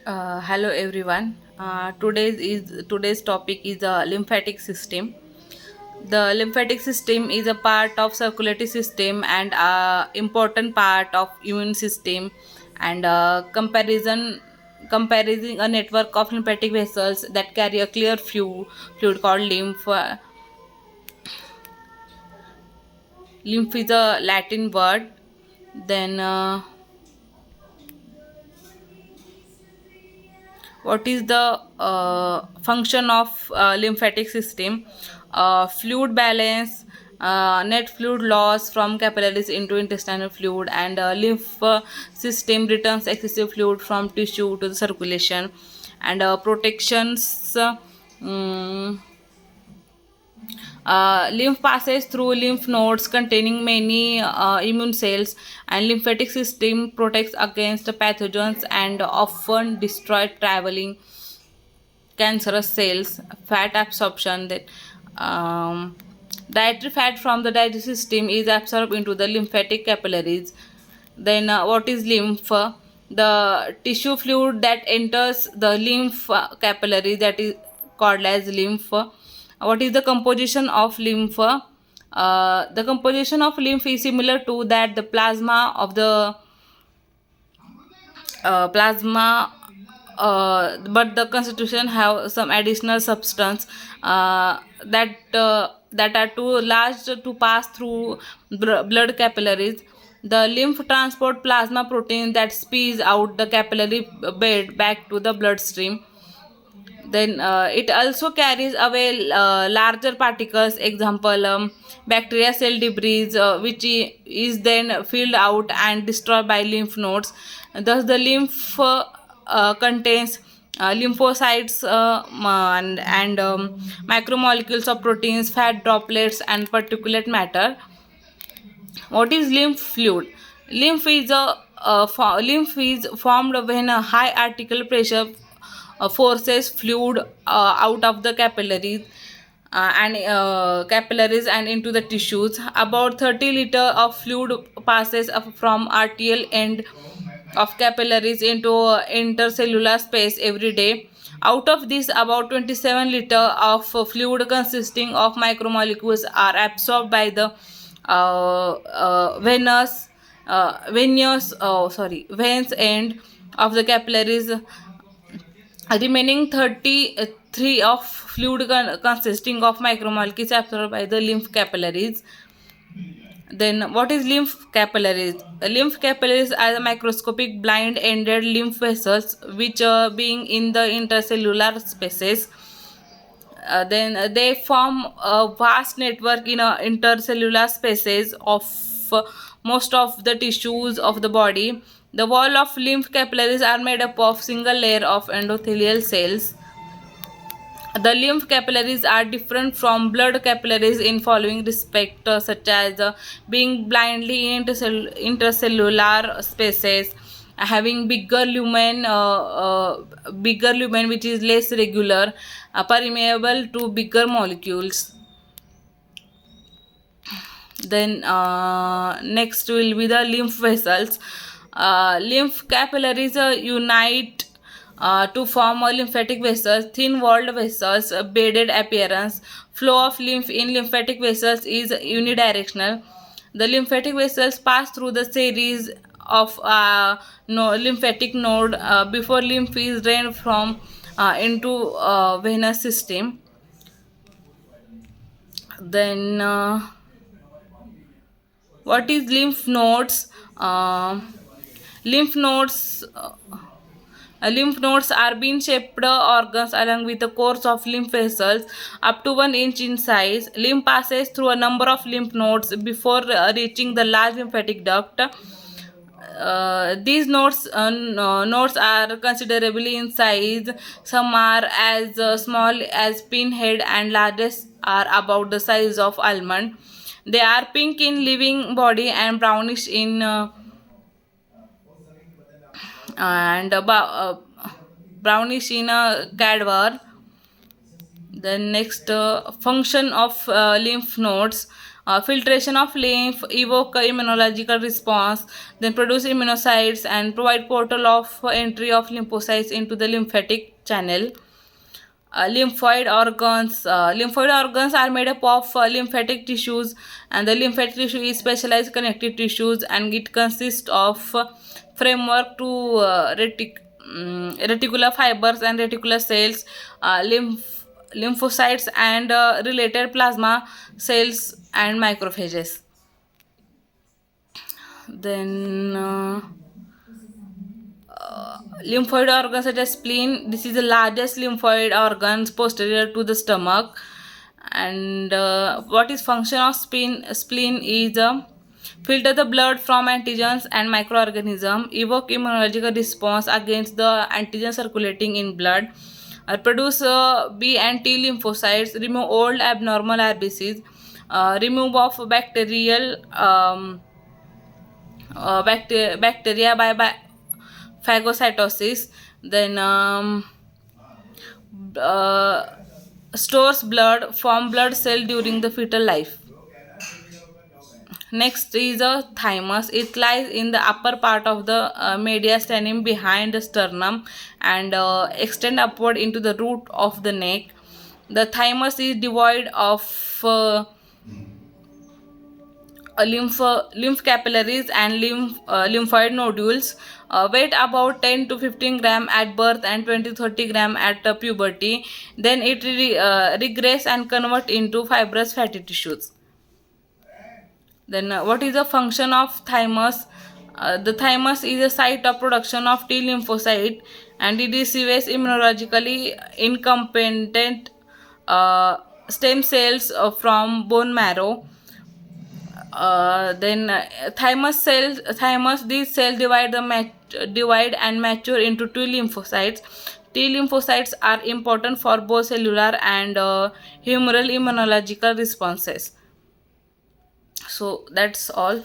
Hello everyone. Today's topic is the lymphatic system. The lymphatic system is a part of circulatory system and important part of immune system and comparing a network of lymphatic vessels that carry a clear fluid called lymph. Lymph is a Latin word. Then what is the function of lymphatic system? Fluid balance, net fluid loss from capillaries into intestinal fluid, and lymph system returns excessive fluid from tissue to the circulation, and protections. mm, Lymph passes through lymph nodes containing many immune cells, and lymphatic system protects against pathogens and often destroy traveling cancerous cells. Fat absorption, that dietary fat from the digestive system is absorbed into the lymphatic capillaries. Then what is lymph? The tissue fluid that enters the lymph capillary, that is called as lymph. What is the composition of lymph? The composition of lymph is similar to that the plasma of the plasma, but the constitution have some additional substance that are too large to pass through blood capillaries. The lymph transport plasma protein that spews out the capillary bed back to the bloodstream. Then it also carries away larger particles, example bacteria cell debris, is then filled out and destroyed by lymph nodes. Thus the lymph contains lymphocytes and macromolecules of proteins, fat droplets, and particulate matter. What is lymph fluid? Lymph is formed when a high arterial pressure forces fluid out of the capillaries and into the tissues. About 30 liter of fluid passes up from arterial end of capillaries into intercellular space every day. Out of this, about 27 liter of fluid consisting of micromolecules are absorbed by the veins end of the capillaries. Remaining 33 of fluid consisting of micromolecules absorbed by the lymph capillaries. Then what is lymph capillaries? Lymph capillaries are the microscopic blind-ended lymph vessels which being in the intercellular spaces. Then they form a vast network in intercellular spaces of uh, most of the tissues of the body. The wall of lymph capillaries are made up of single layer of endothelial cells. The lymph capillaries are different from blood capillaries in following respect, such as being blindly in intercellular spaces, having bigger lumen which is less regular, permeable to bigger molecules. Then next will be the lymph vessels. Lymph capillaries unite to form a lymphatic vessels, thin walled vessels, beaded appearance. Flow of lymph in lymphatic vessels is unidirectional. The lymphatic vessels pass through the series of lymphatic node before lymph is drained from into venous system. Then what is lymph nodes? Lymph nodes lymph nodes are bean shaped organs along with the course of lymph vessels up to 1 inch in size. Lymph passes through a number of lymph nodes before reaching the large lymphatic duct. These nodes are considerably in size. Some are as small as pinhead and largest are about the size of almond. They are pink in living body and brownish in and brownish in a cadaver. The next function of lymph nodes. Filtration of lymph evoke immunological response, then produce immunocytes and provide portal of entry of lymphocytes into the lymphatic channel. Lymphoid organs are made up of lymphatic tissues, and the lymphatic tissue is specialized connective tissues, and it consists of framework to reticular fibers and reticular cells, lymphocytes and related plasma cells and macrophages. Then lymphoid organs such as spleen. This is the largest lymphoid organs posterior to the stomach. And what is function of spleen is filter the blood from antigens and microorganisms, evoke immunological response against the antigen circulating in blood, produce B and T lymphocytes, remove old abnormal RBCs, remove of bacteria by phagocytosis, then uh, stores blood, form blood cell during the fetal life. Next is a thymus. It lies in the upper part of the mediastinum behind the sternum and extend upward into the root of the neck. The thymus is devoid of lymph capillaries and lymphoid nodules. Weight about 10 to 15 gram at birth and 20 to 30 gram at puberty. Then it regress and convert into fibrous fatty tissues. Then what is the function of thymus? The thymus is a site of production of T lymphocyte, and it receives immunologically incompetent stem cells from bone marrow. Then thymus these cells divide and mature into T lymphocytes. T lymphocytes are important for both cellular and humoral immunological responses. So that's all.